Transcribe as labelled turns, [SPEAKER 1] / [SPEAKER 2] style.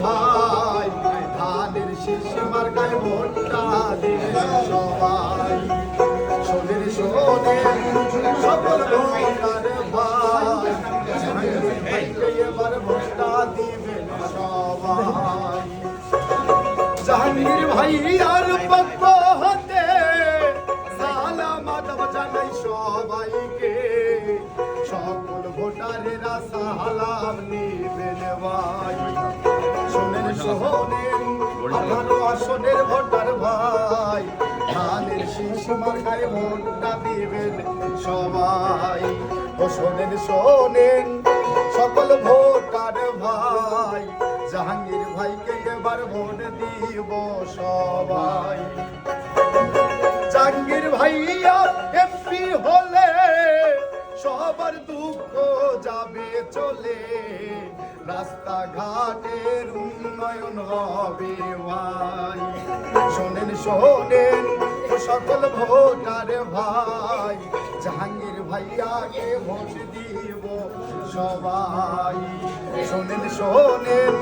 [SPEAKER 1] ভাই ধানের শীষ মার্কায় ভোটটা দিবেন সবাই শোনেন শোনেন সকল ভোটার ভাই ভাইকে এবার ভোটটা দিবেন সবাই জাহাঙ্গীর ভাই আর পক্ষ হতে সালাম আদব জানাই সবাইকে সকল ভোটারেরা সালাম নিবেন ভাই শোনেন শোনেন 18 আসনের ভোটার ভাই ধানের শীষ মার্কায় ভোটটা দিবেন সবাই ও শোনেন শোনেন সকল ভোটার ভাই জাহাঙ্গীর ভাইকে এবার ভোট দিব সবাই জাহাঙ্গীর ভাইয়া এমপি হলে সবার দুঃখ যাবে চলে রাস্তাঘাটের উন্নয়ন হবে ভাই শোনেন শোনেন সকল ভোটার ভাই জাহাঙ্গীর ভাইয়াকে ভোট দিব সবাই শোনেন শোনেন